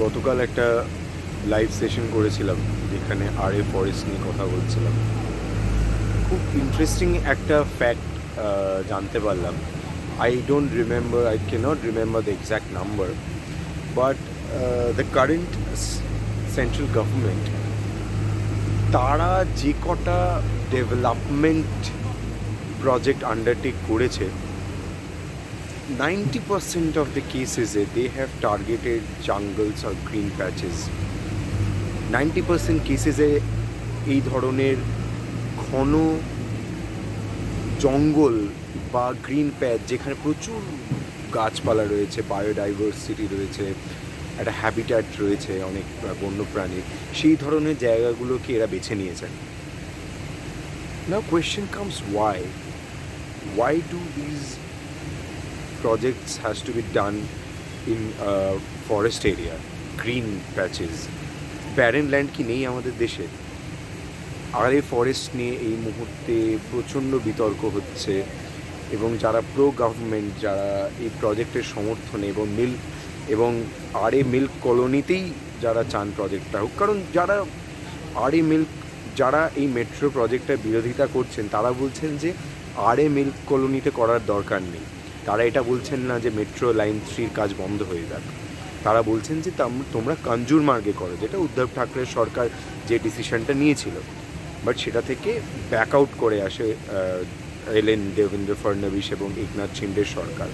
গতকাল একটা live session করেছিলাম যেখানে আরে ফরেস্ট নিয়ে কথা বলছিলাম। খুব ইন্টারেস্টিং একটা ফ্যাক্ট জানতে পারলাম। I cannot remember the exact number, but the current central government তারা যে কটা ডেভেলপমেন্ট প্রজেক্ট আন্ডারটেক করেছে, 90% of the cases they have targeted jungles or green patches. 90% কেসেসে এই ধরনের ঘন জঙ্গল বা গ্রিন প্যাচ, যেখানে প্রচুর গাছপালা রয়েছে, বায়োডাইভার্সিটি রয়েছে, একটা হ্যাবিট্যাট রয়েছে অনেক বন্যপ্রাণীর, সেই ধরনের জায়গাগুলোকে এরা বেছে নিয়েছেন। Now question comes, why do these projects has to be done in forest area, green patches? Barren land কি নেই আমাদের দেশে? আরে ফরেস্ট নিয়ে এই মুহূর্তে প্রচণ্ড বিতর্ক হচ্ছে, এবং যারা প্রো গভর্নমেন্ট, যারা এই প্রজেক্টের সমর্থনে এবং আরে মিল্ক কলোনিতেই যারা চান প্রজেক্টটা হোক, কারণ যারা এই মেট্রো প্রজেক্টের বিরোধিতা করছেন তারা বলছেন যে আরে মিল্ক কলোনিতে করার দরকার নেই। তারা এটা বলছেন না যে মেট্রো লাইন 3 কাজ বন্ধ হয়ে যাক, তারা বলছেন যে তোমরা কাঞ্জুর মার্গে করো, যেটা উদ্ধব ঠাকরের সরকার যে ডিসিশনটা নিয়েছিল, বাট সেটা থেকে ব্যাক আউট করে আসে এলেন দেবেন্দ্র ফডনবিস এবং একনাথ শিন্ডের সরকার।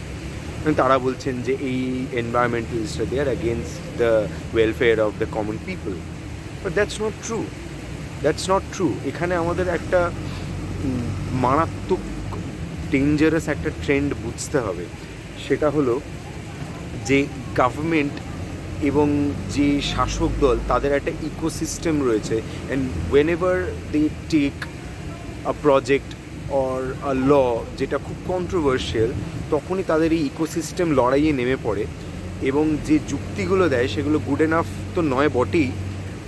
তারা বলছেন যে এই এনভায়রনমেন্টালিস্টরা they are against the welfare of the common people, but that's not true. এখানে আমাদের একটা মারাত্মক ডেঞ্জারাস একটা ট্রেন্ড বুঝতে হবে। সেটা হলো যে গভর্নমেন্ট এবং যে শাসক দল, তাদের একটা ইকোসিস্টেম রয়েছে, and whenever they take a project or a law যেটা খুব কন্ট্রোভার্সিয়াল, তখনই তাদের এই ইকোসিস্টেম লড়াইয়ে নেমে পড়ে, এবং যে যুক্তিগুলো দেয় সেগুলো গুড এনাফ তো নয় বটেই,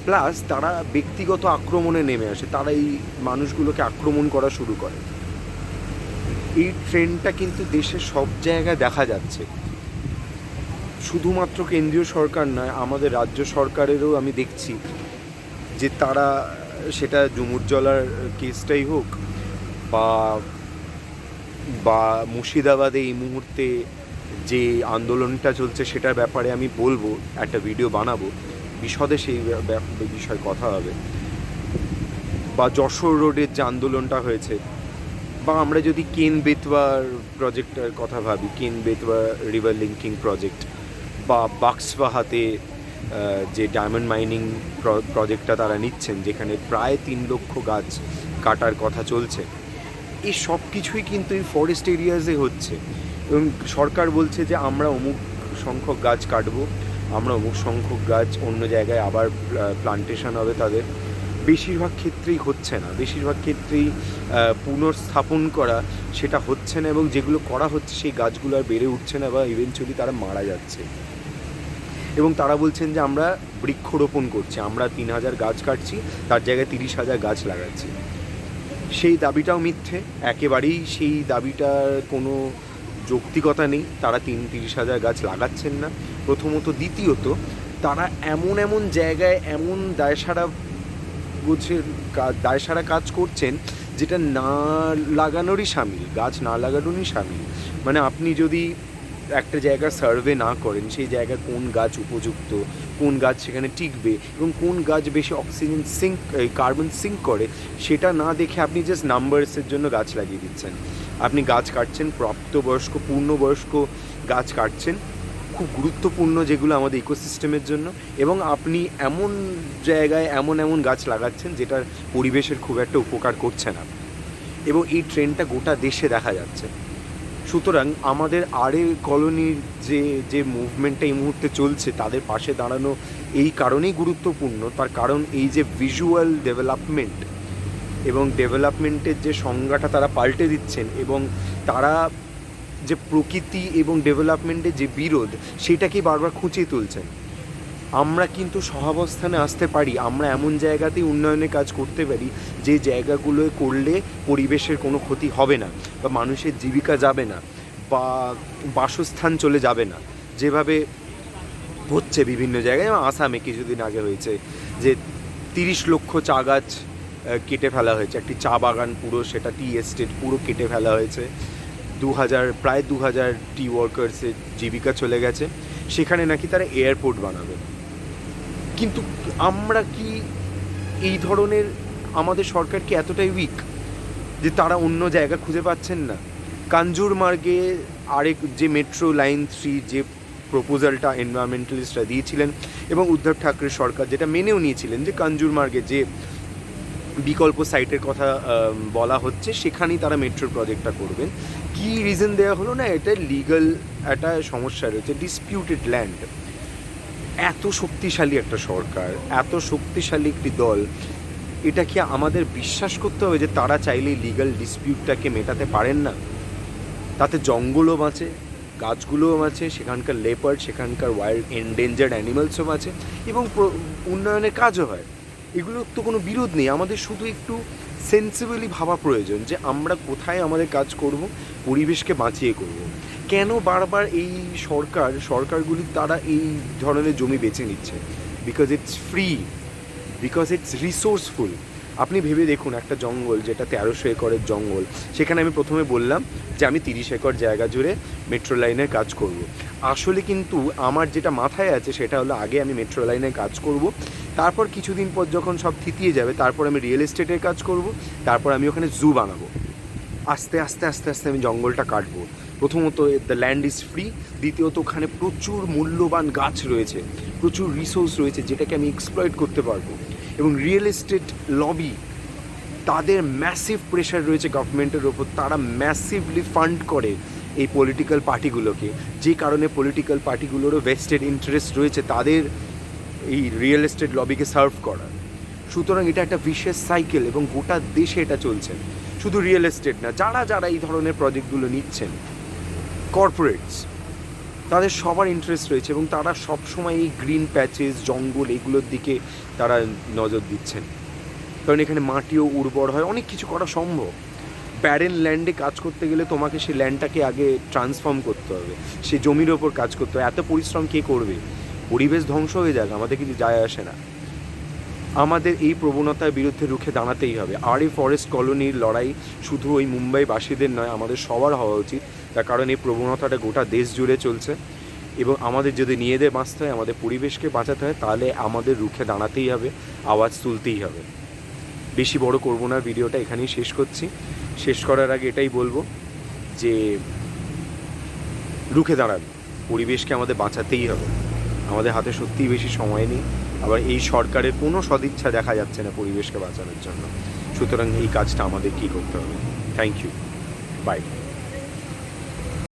প্লাস তারা ব্যক্তিগত আক্রমণে নেমে আসে, তারা এই মানুষগুলোকে আক্রমণ করা শুরু করে। এই ট্রেন্ডটা কিন্তু দেশের সব জায়গায় দেখা যাচ্ছে, শুধুমাত্র কেন্দ্রীয় সরকার নয়, আমাদের রাজ্য সরকারেরও আমি দেখছি যে তারা, সেটা ডুমুরজলার কেসটাই হোক বা মুর্শিদাবাদে এই মুহূর্তে যে আন্দোলনটা চলছে সেটার ব্যাপারে আমি বলবো, একটা ভিডিও বানাবো, বিশদে সেই বিষয়ে কথা হবে, বা যশোর রোডের যে আন্দোলনটা হয়েছে, বা আমরা যদি কেন বেতওয়ার প্রজেক্টের কথা ভাবি, কেন বেতওয়া রিভার লিঙ্কিং প্রজেক্ট, বা বাক্সবাহাতে যে ডায়মন্ড মাইনিং প্রজেক্টটা তারা নিচ্ছেন, যেখানে প্রায় 3 লক্ষ গাছ কাটার কথা চলছে, এই সব কিছুই কিন্তু এই ফরেস্ট এরিয়াসে হচ্ছে। এবং সরকার বলছে যে আমরা অমুক সংখ্যক গাছ কাটবো, আমরা অমুক সংখ্যক গাছ অন্য জায়গায় আবার প্লান্টেশন হবে তাদের। বেশিরভাগ ক্ষেত্রেই হচ্ছে না, বেশিরভাগ ক্ষেত্রেই পুনর্স্থাপন করা সেটা হচ্ছে না, এবং যেগুলো করা হচ্ছে সেই গাছগুলো আর বেড়ে উঠছে না, বা ইভেনচুয়ালি তারা মারা যাচ্ছে। এবং তারা বলছেন যে আমরা বৃক্ষরোপণ করছি, আমরা 3000 গাছ কাটছি, তার জায়গায় 30,000 গাছ লাগাচ্ছি। সেই দাবিটাও মিথ্যে, একেবারেই সেই দাবিটার কোনো যৌক্তিকতা নেই। তারা 30,000 গাছ লাগাচ্ছেন না, প্রথমত। দ্বিতীয়ত, তারা এমন জায়গায় এমন দায়সারা কাজ করছেন যেটা না লাগানোরই শামিল, গাছ না লাগানোরই শামিল। মানে আপনি যদি একটা জায়গার সার্ভে না করেন, সেই জায়গায় কোন গাছ উপযুক্ত, কোন গাছ সেখানে টিকবে, এবং কোন গাছ বেশি অক্সিজেন কার্বন সিঙ্ক করে, সেটা না দেখে আপনি জাস্ট নাম্বারসের জন্য গাছ লাগিয়ে দিচ্ছেন। আপনি গাছ কাটছেন, প্রাপ্তবয়স্ক পূর্ণবয়স্ক গাছ কাটছেন, খুব গুরুত্বপূর্ণ, যেগুলো আমাদের ইকোসিস্টেমের জন্য, এবং আপনি এমন জায়গায় এমন গাছ লাগাচ্ছেন যেটা পরিবেশের খুব একটা উপকার করছে না, এবং এই ট্রেন্ডটা গোটা দেশে দেখা যাচ্ছে। সুতরাং আমাদের আরে কলোনির যে মুভমেন্টটা এই মুহূর্তে চলছে, তাদের পাশে দাঁড়ানো এই কারণেই গুরুত্বপূর্ণ, তার কারণ এই যে ভিজুয়াল ডেভেলপমেন্ট এবং ডেভেলপমেন্টের যে সংজ্ঞাটা তারা পাল্টে দিচ্ছেন, এবং তারা যে প্রকৃতি এবং ডেভেলপমেন্টের যে বিরোধ, সেটাকেই বারবার খুঁচিয়ে তুলছেন। আমরা কিন্তু সহাবস্থানে আসতে পারি, আমরা এমন জায়গাতেই উন্নয়নের কাজ করতে পারি যে জায়গাগুলোয় করলে পরিবেশের কোনো ক্ষতি হবে না, বা মানুষের জীবিকা যাবে না, বা বাসস্থান চলে যাবে না। যেভাবে হচ্ছে বিভিন্ন জায়গায়, যেমন আসামে কিছুদিন আগে হয়েছে যে 30 লক্ষ চা গাছ কেটে ফেলা হয়েছে, একটি চা বাগান পুরো, সেটা টি এস্টেট পুরো কেটে ফেলা হয়েছে, প্রায় 2000 টি ওয়ার্কার্সের জীবিকা চলে গেছে। সেখানে নাকি তারা এয়ারপোর্ট বানাবে। কিন্তু আমরা কি এই ধরনের, আমাদের সরকার কি এতটাই উইক যে তারা অন্য জায়গা খুঁজে পাচ্ছেন না? কাঞ্জুরমার্গে আরেক যে মেট্রো লাইন 3 যে প্রপোজালটা এনভায়রনমেন্টালিস্টরা দিয়েছিলেন এবং উদ্ধব ঠাকরের সরকার যেটা মেনেও নিয়েছিলেন, যে কাঞ্জুরমার্গে যে বিকল্প সাইটের কথা বলা হচ্ছে সেখানেই তারা মেট্রোর প্রজেক্টটা করবেন। কি রিজন দেওয়া হলো না, এটা লিগাল একটা সমস্যা রয়েছে, ডিসপিউটেড ল্যান্ড। এত শক্তিশালী একটা সরকার, এত শক্তিশালী একটি দল, এটা কি আমাদের বিশ্বাস করতে হবে যে তারা চাইলেই লিগাল ডিসপিউটটাকে মেটাতে পারেন না? তাতে জঙ্গলও বাঁচে, গাছগুলোও বাঁচে, সেখানকার লেপার্ড, সেখানকার ওয়াইল্ড এন্ডেঞ্জার্ড অ্যানিমালসও বাঁচে এবং উন্নয়নের কাজও হয়। এগুলোর তো কোনো বিরোধ নেই। আমাদের শুধু একটু সেন্সিবলি ভাবা প্রয়োজন যে আমরা কোথায় আমাদের কাজ করব, পরিবেশকে বাঁচিয়ে করব। কেন বারবার এই সরকারগুলি তারা এই ধরনের জমি বেছে নিচ্ছে? Because it's free, because it's resourceful. আপনি ভেবে দেখুন, একটা জঙ্গল যেটা 1300 একরের জঙ্গল, সেখানে আমি প্রথমে বললাম যে আমি 30 একর জায়গা জুড়ে মেট্রো লাইনের কাজ করব। আসলে কিন্তু আমার যেটা মাথায় আছে সেটা হলো, আগে আমি মেট্রো লাইনের কাজ করব, তারপর কিছুদিন পর যখন সব থিতিয়ে যাবে তারপর আমি রিয়েল এস্টেটের কাজ করব, তারপর আমি ওখানে জু বানাবো। আস্তে আস্তে আস্তে আস্তে আমি জঙ্গলটা কাটবো। প্রথমত দ্য ল্যান্ড ইজ ফ্রি, দ্বিতীয়ত ওখানে প্রচুর মূল্যবান গাছ রয়েছে, প্রচুর রিসোর্স রয়েছে যেটাকে আমি এক্সপ্লয়েট করতে পারবো। এবং রিয়েল এস্টেট লবি, তাদের ম্যাসিভ প্রেশার রয়েছে গভর্নমেন্টের ওপর, তারা ম্যাসিভলি ফান্ড করে এই পলিটিক্যাল পার্টিগুলোকে, যে কারণে পলিটিক্যাল পার্টিগুলোরও ভেস্টেড ইন্টারেস্ট রয়েছে তাদের এই রিয়েল এস্টেট লবিকে সার্ভ করার। সুতরাং এটা একটা ভিশিয়াস সাইকেল এবং গোটা দেশে এটা চলছে। শুধু রিয়েল এস্টেট না, যারা যারা এই ধরনের প্রজেক্টগুলো নিচ্ছেন, কর্পোরেটস, তাদের সবার ইন্টারেস্ট রয়েছে এবং তারা সবসময় এই গ্রিন প্যাচেস, জঙ্গল, এগুলোর দিকে তারা নজর দিচ্ছেন। কারণ এখানে মাটিও উর্বর হয়, অনেক কিছু করা সম্ভব। ব্যারেন ল্যান্ডে কাজ করতে গেলে তোমাকে সেই ল্যান্ডটাকে আগে ট্রান্সফর্ম করতে হবে, সে জমির ওপর কাজ করতে হবে। এত পরিশ্রম কে করবে? পরিবেশ ধ্বংস হয়ে যাক, আমাদের কিছু যায় আসে না। আমাদের এই প্রবণতার বিরুদ্ধে রুখে দাঁড়াতেই হবে। আরই ফরেস্ট কলোনির লড়াই শুধু ওই মুম্বাইবাসীদের নয়, আমাদের সবার হওয়া উচিত। তার কারণ এই প্রবণতাটা গোটা দেশ জুড়ে চলছে এবং আমাদের যদি নিজেদের বাঁচতে হয়, আমাদের পরিবেশকে বাঁচাতে হয়, তাহলে আমাদের রুখে দাঁড়াতেই হবে, আওয়াজ তুলতেই হবে। বেশি বড় করবো না, ভিডিওটা এখানেই শেষ করছি। শেষ করার আগে এটাই বলবো যে রুখে দাঁড়ান, পরিবেশকে আমাদের বাঁচাতেই হবে। আমাদের হাতে সত্যিই বেশি সময় নেই, আবার এই সরকারের কোনো সদিচ্ছা দেখা যাচ্ছে না পরিবেশকে বাঁচানোর জন্য। সুতরাং এই কাজটা আমাদের কী করতে হবে। Thank you, by.